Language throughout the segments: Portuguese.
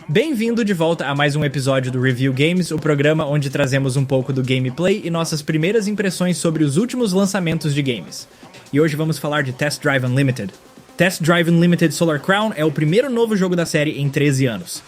Bem-vindo de volta a mais um episódio do Review Games, o programa onde trazemos um pouco do gameplay e nossas primeiras impressões sobre os últimos lançamentos de games. E hoje vamos falar de Test Drive Unlimited. Test Drive Unlimited Solar Crown é o primeiro novo jogo da série em 13 anos.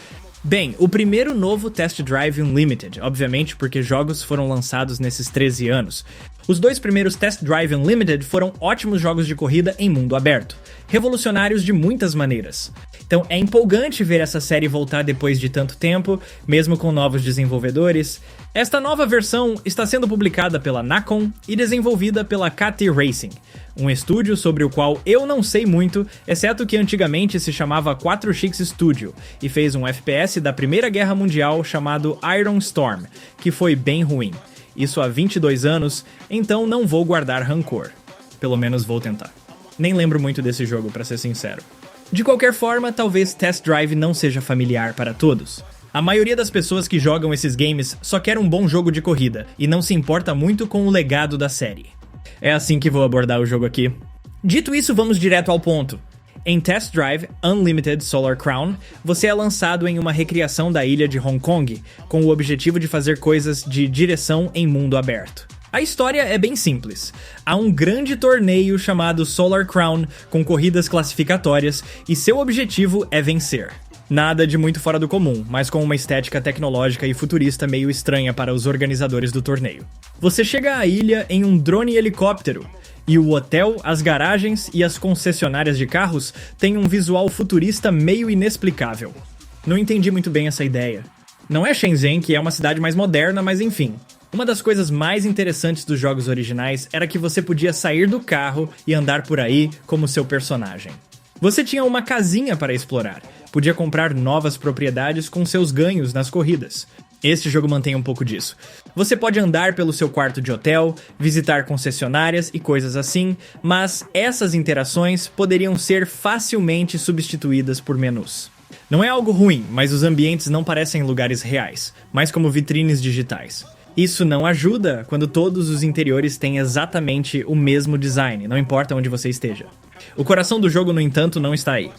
Bem, o primeiro novo Test Drive Unlimited, obviamente porque jogos foram lançados nesses 13 anos. Os dois primeiros Test Drive Unlimited foram ótimos jogos de corrida em mundo aberto, revolucionários de muitas maneiras. Então é empolgante ver essa série voltar depois de tanto tempo, mesmo com novos desenvolvedores. Esta nova versão está sendo publicada pela Nacon e desenvolvida pela KT Racing, um estúdio sobre o qual eu não sei muito, exceto que antigamente se chamava 4X Studio e fez um FPS da Primeira Guerra Mundial chamado Iron Storm, que foi bem ruim. Isso há 22 anos, então não vou guardar rancor. Pelo menos vou tentar. Nem lembro muito desse jogo, pra ser sincero. De qualquer forma, talvez Test Drive não seja familiar para todos. A maioria das pessoas que jogam esses games só quer um bom jogo de corrida e não se importa muito com o legado da série. É assim que vou abordar o jogo aqui. Dito isso, vamos direto ao ponto. Em Test Drive Unlimited Solar Crown, você é lançado em uma recriação da ilha de Hong Kong, com o objetivo de fazer coisas de direção em mundo aberto. A história é bem simples. Há um grande torneio chamado Solar Crown, com corridas classificatórias, e seu objetivo é vencer. Nada de muito fora do comum, mas com uma estética tecnológica e futurista meio estranha para os organizadores do torneio. Você chega à ilha em um drone helicóptero, e o hotel, as garagens e as concessionárias de carros têm um visual futurista meio inexplicável. Não entendi muito bem essa ideia. Não é Shenzhen, que é uma cidade mais moderna, mas enfim. Uma das coisas mais interessantes dos jogos originais era que você podia sair do carro e andar por aí como seu personagem. Você tinha uma casinha para explorar, podia comprar novas propriedades com seus ganhos nas corridas. Este jogo mantém um pouco disso. Você pode andar pelo seu quarto de hotel, visitar concessionárias e coisas assim, mas essas interações poderiam ser facilmente substituídas por menus. Não é algo ruim, mas os ambientes não parecem lugares reais, mais como vitrines digitais. Isso não ajuda quando todos os interiores têm exatamente o mesmo design, não importa onde você esteja. O coração do jogo, no entanto, não está aí.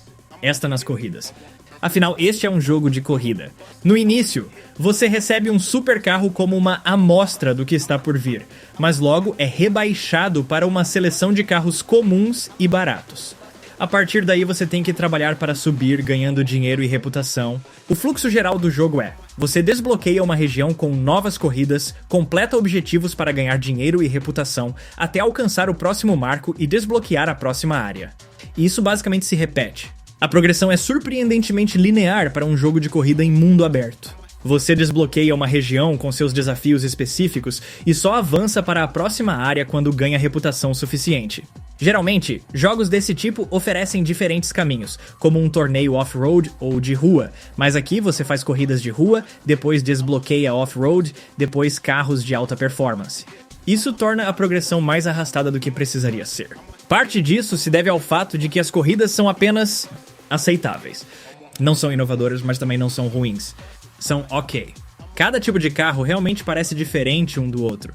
Está nas corridas. Afinal, este é um jogo de corrida. No início, você recebe um supercarro como uma amostra do que está por vir, mas logo é rebaixado para uma seleção de carros comuns e baratos. A partir daí você tem que trabalhar para subir, ganhando dinheiro e reputação. O fluxo geral do jogo é: você desbloqueia uma região com novas corridas, completa objetivos para ganhar dinheiro e reputação, até alcançar o próximo marco e desbloquear a próxima área. E isso basicamente se repete. A progressão é surpreendentemente linear para um jogo de corrida em mundo aberto. Você desbloqueia uma região com seus desafios específicos e só avança para a próxima área quando ganha reputação suficiente. Geralmente, jogos desse tipo oferecem diferentes caminhos, como um torneio off-road ou de rua, mas aqui você faz corridas de rua, depois desbloqueia off-road, depois carros de alta performance. Isso torna a progressão mais arrastada do que precisaria ser. Parte disso se deve ao fato de que as corridas são apenas aceitáveis. Não são inovadoras, mas também não são ruins. São ok. Cada tipo de carro realmente parece diferente um do outro.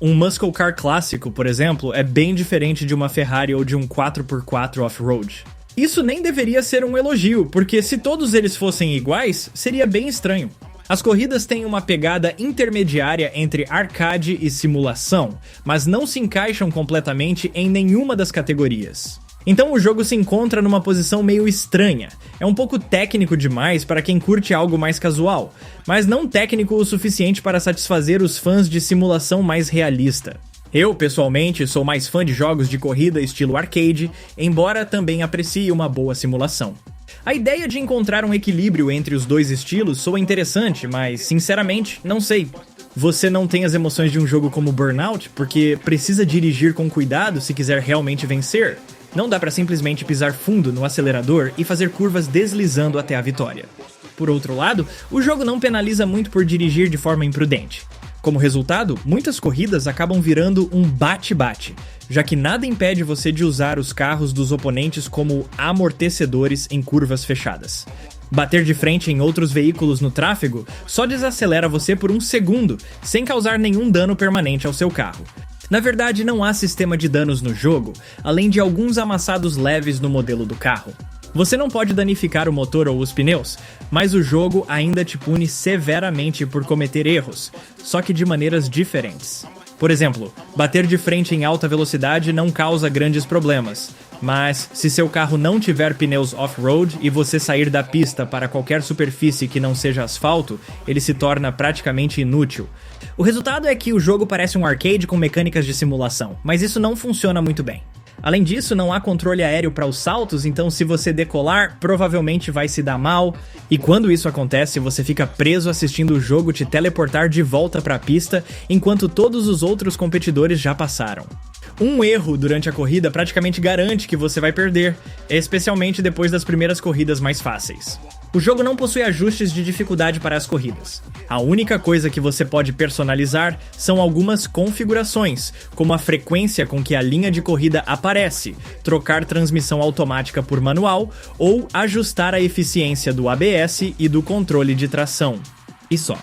Um muscle car clássico, por exemplo, é bem diferente de uma Ferrari ou de um 4x4 off-road. Isso nem deveria ser um elogio, porque se todos eles fossem iguais, seria bem estranho. As corridas têm uma pegada intermediária entre arcade e simulação, mas não se encaixam completamente em nenhuma das categorias. Então o jogo se encontra numa posição meio estranha. É um pouco técnico demais para quem curte algo mais casual, mas não técnico o suficiente para satisfazer os fãs de simulação mais realista. Eu, pessoalmente, sou mais fã de jogos de corrida estilo arcade, embora também aprecie uma boa simulação. A ideia de encontrar um equilíbrio entre os dois estilos soa interessante, mas, sinceramente, não sei. Você não tem as emoções de um jogo como Burnout, porque precisa dirigir com cuidado se quiser realmente vencer. Não dá pra simplesmente pisar fundo no acelerador e fazer curvas deslizando até a vitória. Por outro lado, o jogo não penaliza muito por dirigir de forma imprudente. Como resultado, muitas corridas acabam virando um bate-bate, já que nada impede você de usar os carros dos oponentes como amortecedores em curvas fechadas. Bater de frente em outros veículos no tráfego só desacelera você por um segundo, sem causar nenhum dano permanente ao seu carro. Na verdade, não há sistema de danos no jogo, além de alguns amassados leves no modelo do carro. Você não pode danificar o motor ou os pneus, mas o jogo ainda te pune severamente por cometer erros, só que de maneiras diferentes. Por exemplo, bater de frente em alta velocidade não causa grandes problemas, mas se seu carro não tiver pneus off-road e você sair da pista para qualquer superfície que não seja asfalto, ele se torna praticamente inútil. O resultado é que o jogo parece um arcade com mecânicas de simulação, mas isso não funciona muito bem. Além disso, não há controle aéreo para os saltos, então se você decolar, provavelmente vai se dar mal. E quando isso acontece, você fica preso assistindo o jogo te teleportar de volta para a pista, enquanto todos os outros competidores já passaram. Um erro durante a corrida praticamente garante que você vai perder, especialmente depois das primeiras corridas mais fáceis. O jogo não possui ajustes de dificuldade para as corridas. A única coisa que você pode personalizar são algumas configurações, como a frequência com que a linha de corrida aparece, trocar transmissão automática por manual ou ajustar a eficiência do ABS e do controle de tração. E só.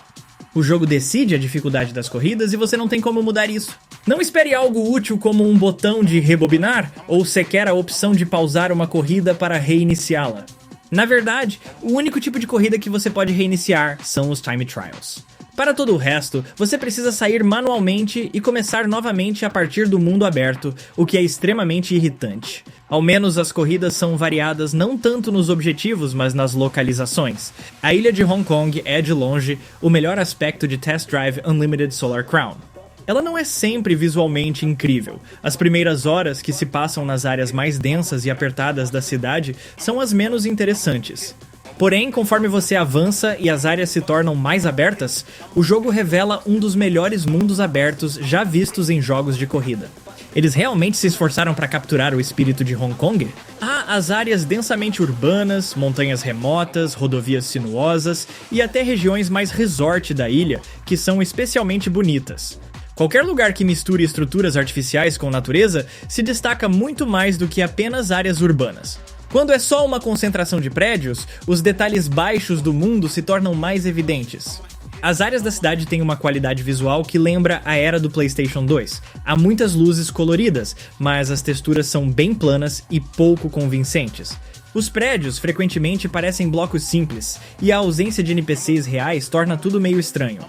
O jogo decide a dificuldade das corridas e você não tem como mudar isso. Não espere algo útil como um botão de rebobinar ou sequer a opção de pausar uma corrida para reiniciá-la. Na verdade, o único tipo de corrida que você pode reiniciar são os Time Trials. Para todo o resto, você precisa sair manualmente e começar novamente a partir do mundo aberto, o que é extremamente irritante. Ao menos as corridas são variadas não tanto nos objetivos, mas nas localizações. A ilha de Hong Kong é, de longe, o melhor aspecto de Test Drive Unlimited Solar Crown. Ela não é sempre visualmente incrível. As primeiras horas que se passam nas áreas mais densas e apertadas da cidade são as menos interessantes. Porém, conforme você avança e as áreas se tornam mais abertas, o jogo revela um dos melhores mundos abertos já vistos em jogos de corrida. Eles realmente se esforçaram para capturar o espírito de Hong Kong? Há as áreas densamente urbanas, montanhas remotas, rodovias sinuosas e até regiões mais resort da ilha, que são especialmente bonitas. Qualquer lugar que misture estruturas artificiais com natureza se destaca muito mais do que apenas áreas urbanas. Quando é só uma concentração de prédios, os detalhes baixos do mundo se tornam mais evidentes. As áreas da cidade têm uma qualidade visual que lembra a era do PlayStation 2. Há muitas luzes coloridas, mas as texturas são bem planas e pouco convincentes. Os prédios frequentemente parecem blocos simples, e a ausência de NPCs reais torna tudo meio estranho.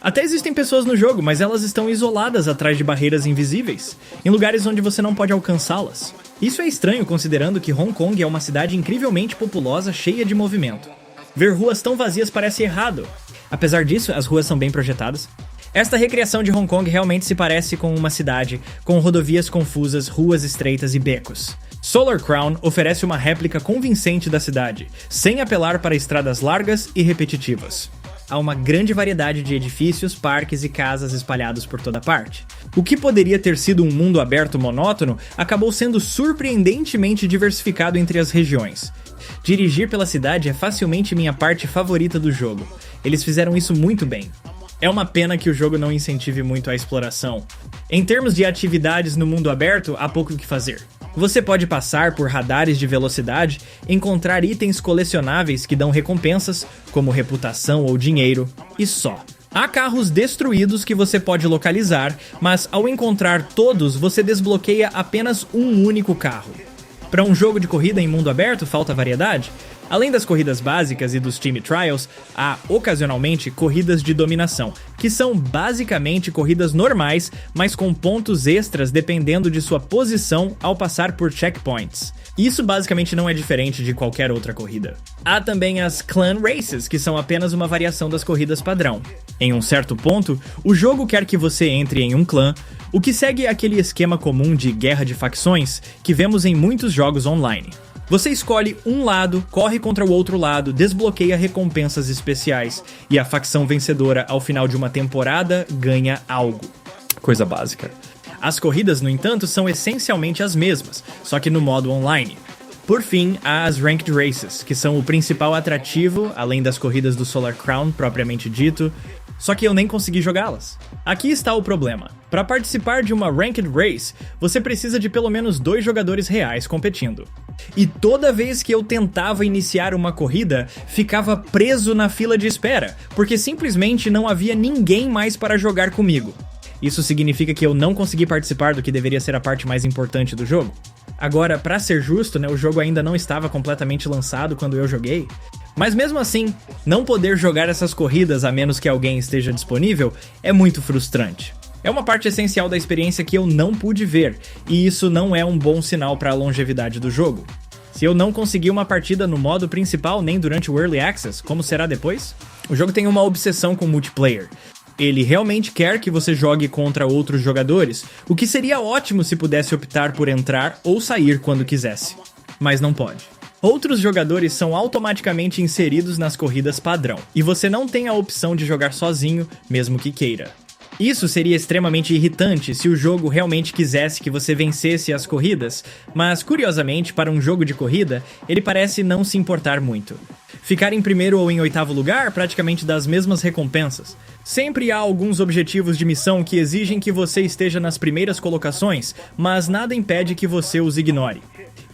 Até existem pessoas no jogo, mas elas estão isoladas atrás de barreiras invisíveis, em lugares onde você não pode alcançá-las. Isso é estranho considerando que Hong Kong é uma cidade incrivelmente populosa, cheia de movimento. Ver ruas tão vazias parece errado. Apesar disso, as ruas são bem projetadas. Esta recriação de Hong Kong realmente se parece com uma cidade, com rodovias confusas, ruas estreitas e becos. Solar Crown oferece uma réplica convincente da cidade, sem apelar para estradas largas e repetitivas. Há uma grande variedade de edifícios, parques e casas espalhados por toda parte. O que poderia ter sido um mundo aberto monótono acabou sendo surpreendentemente diversificado entre as regiões. Dirigir pela cidade é facilmente minha parte favorita do jogo. Eles fizeram isso muito bem. É uma pena que o jogo não incentive muito a exploração. Em termos de atividades no mundo aberto, há pouco o que fazer. Você pode passar por radares de velocidade, encontrar itens colecionáveis que dão recompensas, como reputação ou dinheiro, e só. Há carros destruídos que você pode localizar, mas ao encontrar todos, você desbloqueia apenas um único carro. Para um jogo de corrida em mundo aberto, falta variedade? Além das corridas básicas e dos Time Trials, há, ocasionalmente, corridas de dominação, que são basicamente corridas normais, mas com pontos extras dependendo de sua posição ao passar por checkpoints. Isso basicamente não é diferente de qualquer outra corrida. Há também as Clan Races, que são apenas uma variação das corridas padrão. Em um certo ponto, o jogo quer que você entre em um clã, o que segue aquele esquema comum de guerra de facções que vemos em muitos jogos online. Você escolhe um lado, corre contra o outro lado, desbloqueia recompensas especiais, e a facção vencedora ao final de uma temporada ganha algo. Coisa básica. As corridas, no entanto, são essencialmente as mesmas, só que no modo online. Por fim, há as Ranked Races, que são o principal atrativo, além das corridas do Solar Crown propriamente dito, só que eu nem consegui jogá-las. Aqui está o problema. Para participar de uma Ranked Race, você precisa de pelo menos 2 jogadores reais competindo. E toda vez que eu tentava iniciar uma corrida, ficava preso na fila de espera, porque simplesmente não havia ninguém mais para jogar comigo. Isso significa que eu não consegui participar do que deveria ser a parte mais importante do jogo. Agora, pra ser justo, né, o jogo ainda não estava completamente lançado quando eu joguei, mas mesmo assim, não poder jogar essas corridas a menos que alguém esteja disponível é muito frustrante. É uma parte essencial da experiência que eu não pude ver, e isso não é um bom sinal para a longevidade do jogo. Se eu não conseguir uma partida no modo principal nem durante o Early Access, como será depois? O jogo tem uma obsessão com multiplayer. Ele realmente quer que você jogue contra outros jogadores, o que seria ótimo se pudesse optar por entrar ou sair quando quisesse. Mas não pode. Outros jogadores são automaticamente inseridos nas corridas padrão, e você não tem a opção de jogar sozinho, mesmo que queira. Isso seria extremamente irritante se o jogo realmente quisesse que você vencesse as corridas, mas curiosamente, para um jogo de corrida, ele parece não se importar muito. Ficar em primeiro ou em oitavo lugar praticamente dá as mesmas recompensas. Sempre há alguns objetivos de missão que exigem que você esteja nas primeiras colocações, mas nada impede que você os ignore.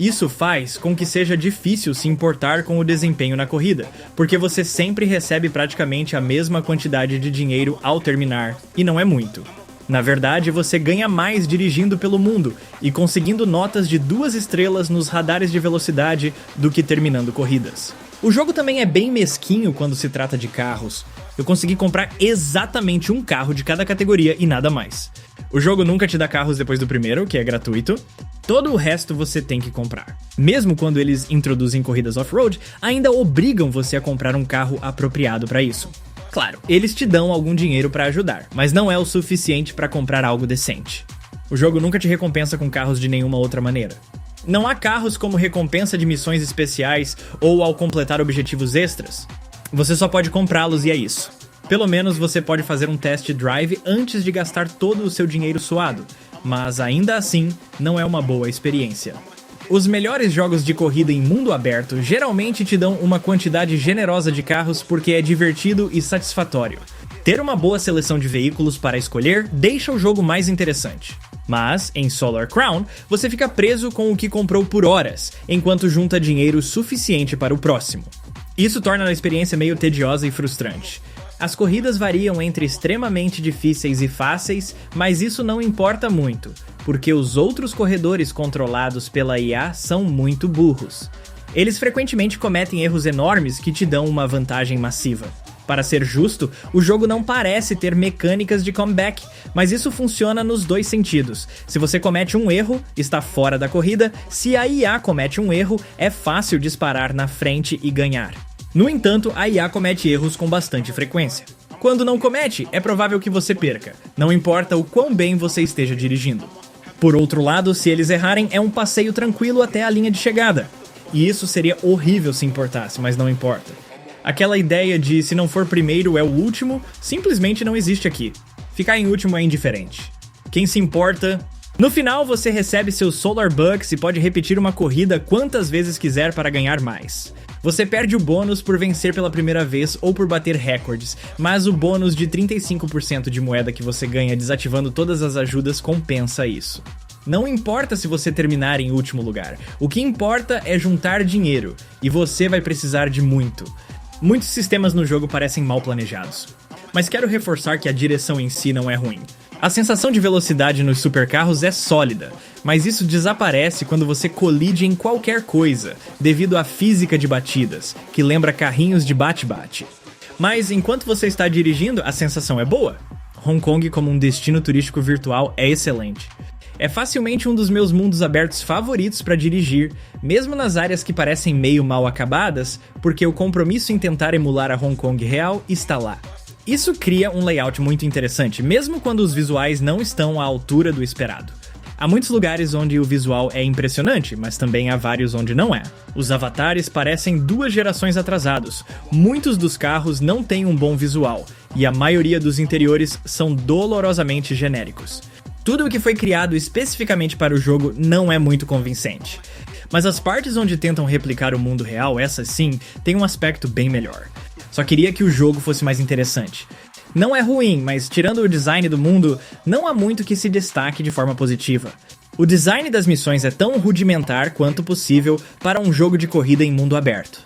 Isso faz com que seja difícil se importar com o desempenho na corrida, porque você sempre recebe praticamente a mesma quantidade de dinheiro ao terminar, e não é muito. Na verdade, você ganha mais dirigindo pelo mundo e conseguindo notas de 2 estrelas nos radares de velocidade do que terminando corridas. O jogo também é bem mesquinho quando se trata de carros. Eu consegui comprar exatamente um carro de cada categoria e nada mais. O jogo nunca te dá carros depois do primeiro, que é gratuito. Todo o resto você tem que comprar. Mesmo quando eles introduzem corridas off-road, ainda obrigam você a comprar um carro apropriado para isso. Claro, eles te dão algum dinheiro para ajudar, mas não é o suficiente para comprar algo decente. O jogo nunca te recompensa com carros de nenhuma outra maneira. Não há carros como recompensa de missões especiais ou ao completar objetivos extras. Você só pode comprá-los e é isso. Pelo menos você pode fazer um test drive antes de gastar todo o seu dinheiro suado, mas ainda assim não é uma boa experiência. Os melhores jogos de corrida em mundo aberto geralmente te dão uma quantidade generosa de carros porque é divertido e satisfatório. Ter uma boa seleção de veículos para escolher deixa o jogo mais interessante. Mas, em Solar Crown, você fica preso com o que comprou por horas, enquanto junta dinheiro suficiente para o próximo. Isso torna a experiência meio tediosa e frustrante. As corridas variam entre extremamente difíceis e fáceis, mas isso não importa muito, porque os outros corredores controlados pela IA são muito burros. Eles frequentemente cometem erros enormes que te dão uma vantagem massiva. Para ser justo, o jogo não parece ter mecânicas de comeback, mas isso funciona nos dois sentidos. Se você comete um erro, está fora da corrida. Se a IA comete um erro, é fácil disparar na frente e ganhar. No entanto, a IA comete erros com bastante frequência. Quando não comete, é provável que você perca, não importa o quão bem você esteja dirigindo. Por outro lado, se eles errarem, é um passeio tranquilo até a linha de chegada. E isso seria horrível se importasse, mas não importa. Aquela ideia de se não for primeiro é o último, simplesmente não existe aqui. Ficar em último é indiferente. Quem se importa... No final, você recebe seus Solar Bucks e pode repetir uma corrida quantas vezes quiser para ganhar mais. Você perde o bônus por vencer pela primeira vez ou por bater recordes, mas o bônus de 35% de moeda que você ganha desativando todas as ajudas compensa isso. Não importa se você terminar em último lugar, o que importa é juntar dinheiro, e você vai precisar de muito. Muitos sistemas no jogo parecem mal planejados, mas quero reforçar que a direção em si não é ruim. A sensação de velocidade nos supercarros é sólida, mas isso desaparece quando você colide em qualquer coisa, devido à física de batidas, que lembra carrinhos de bate-bate. Mas enquanto você está dirigindo, a sensação é boa. Hong Kong como um destino turístico virtual é excelente. É facilmente um dos meus mundos abertos favoritos para dirigir, mesmo nas áreas que parecem meio mal acabadas, porque o compromisso em tentar emular a Hong Kong real está lá. Isso cria um layout muito interessante, mesmo quando os visuais não estão à altura do esperado. Há muitos lugares onde o visual é impressionante, mas também há vários onde não é. Os avatares parecem 2 gerações atrasados, muitos dos carros não têm um bom visual, e a maioria dos interiores são dolorosamente genéricos. Tudo o que foi criado especificamente para o jogo não é muito convincente. Mas as partes onde tentam replicar o mundo real, essas sim, têm um aspecto bem melhor. Só queria que o jogo fosse mais interessante. Não é ruim, mas tirando o design do mundo, não há muito que se destaque de forma positiva. O design das missões é tão rudimentar quanto possível para um jogo de corrida em mundo aberto.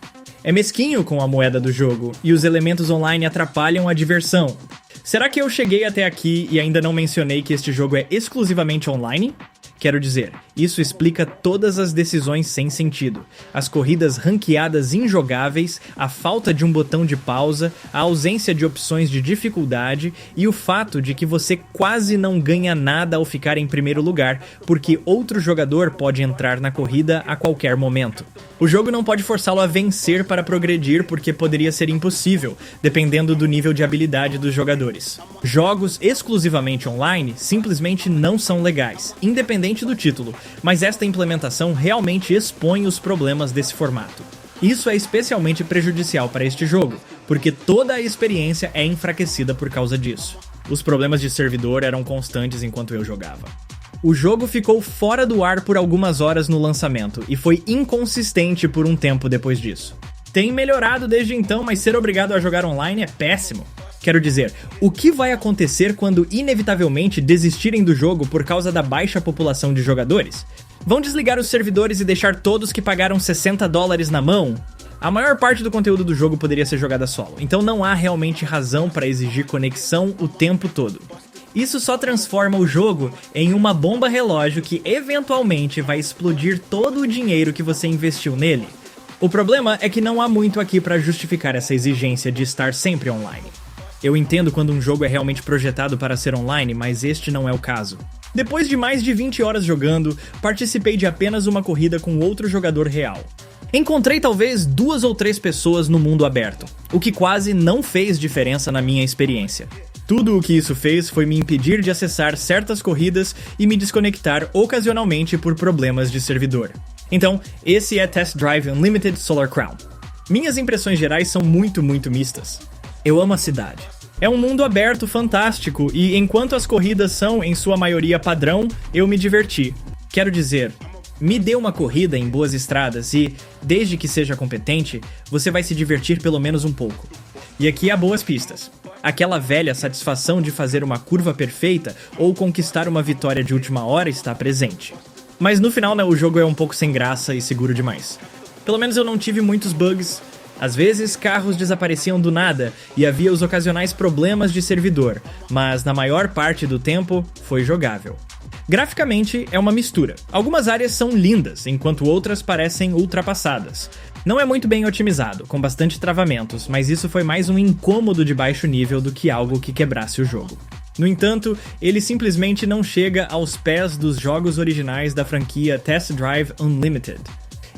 É mesquinho com a moeda do jogo, e os elementos online atrapalham a diversão. Será que eu cheguei até aqui e ainda não mencionei que este jogo é exclusivamente online? Quero dizer, isso explica todas as decisões sem sentido, as corridas ranqueadas injogáveis, a falta de um botão de pausa, a ausência de opções de dificuldade e o fato de que você quase não ganha nada ao ficar em primeiro lugar, porque outro jogador pode entrar na corrida a qualquer momento. O jogo não pode forçá-lo a vencer para progredir porque poderia ser impossível, dependendo do nível de habilidade dos jogadores. Jogos exclusivamente online simplesmente não são legais, independente do título, mas esta implementação realmente expõe os problemas desse formato. Isso é especialmente prejudicial para este jogo, porque toda a experiência é enfraquecida por causa disso. Os problemas de servidor eram constantes enquanto eu jogava. O jogo ficou fora do ar por algumas horas no lançamento e foi inconsistente por um tempo depois disso. Tem melhorado desde então, mas ser obrigado a jogar online é péssimo. Quero dizer, o que vai acontecer quando inevitavelmente desistirem do jogo por causa da baixa população de jogadores? Vão desligar os servidores e deixar todos que pagaram $60 na mão? A maior parte do conteúdo do jogo poderia ser jogada solo, então não há realmente razão para exigir conexão o tempo todo. Isso só transforma o jogo em uma bomba relógio que eventualmente vai explodir todo o dinheiro que você investiu nele. O problema é que não há muito aqui para justificar essa exigência de estar sempre online. Eu entendo quando um jogo é realmente projetado para ser online, mas este não é o caso. Depois de mais de 20 horas jogando, participei de apenas uma corrida com outro jogador real. Encontrei talvez 2 ou 3 pessoas no mundo aberto, o que quase não fez diferença na minha experiência. Tudo o que isso fez foi me impedir de acessar certas corridas e me desconectar ocasionalmente por problemas de servidor. Então, esse é Test Drive Unlimited Solar Crown. Minhas impressões gerais são muito mistas. Eu amo a cidade. É um mundo aberto fantástico e enquanto as corridas são, em sua maioria, padrão, eu me diverti. Quero dizer, me dê uma corrida em boas estradas e, desde que seja competente, você vai se divertir pelo menos um pouco. E aqui há boas pistas. Aquela velha satisfação de fazer uma curva perfeita ou conquistar uma vitória de última hora está presente. Mas no final, o jogo é um pouco sem graça e seguro demais. Pelo menos eu não tive muitos bugs. Às vezes, carros desapareciam do nada e havia os ocasionais problemas de servidor, mas na maior parte do tempo foi jogável. Graficamente, é uma mistura. Algumas áreas são lindas, enquanto outras parecem ultrapassadas. Não é muito bem otimizado, com bastante travamentos, mas isso foi mais um incômodo de baixo nível do que algo que quebrasse o jogo. No entanto, ele simplesmente não chega aos pés dos jogos originais da franquia Test Drive Unlimited.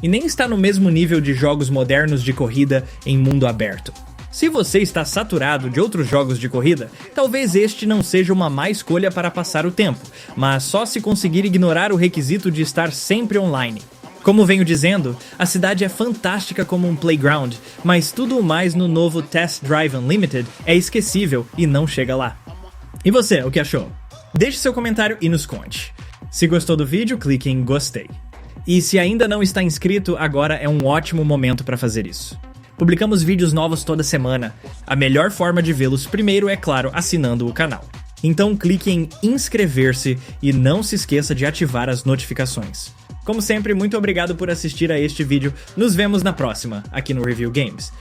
E nem está no mesmo nível de jogos modernos de corrida em mundo aberto. Se você está saturado de outros jogos de corrida, talvez este não seja uma má escolha para passar o tempo, mas só se conseguir ignorar o requisito de estar sempre online. Como venho dizendo, a cidade é fantástica como um playground, mas tudo o mais no novo Test Drive Unlimited é esquecível e não chega lá. E você, o que achou? Deixe seu comentário e nos conte. Se gostou do vídeo, clique em gostei. E se ainda não está inscrito, agora é um ótimo momento para fazer isso. Publicamos vídeos novos toda semana. A melhor forma de vê-los primeiro é, claro, assinando o canal. Então clique em inscrever-se e não se esqueça de ativar as notificações. Como sempre, muito obrigado por assistir a este vídeo. Nos vemos na próxima, aqui no Review Games.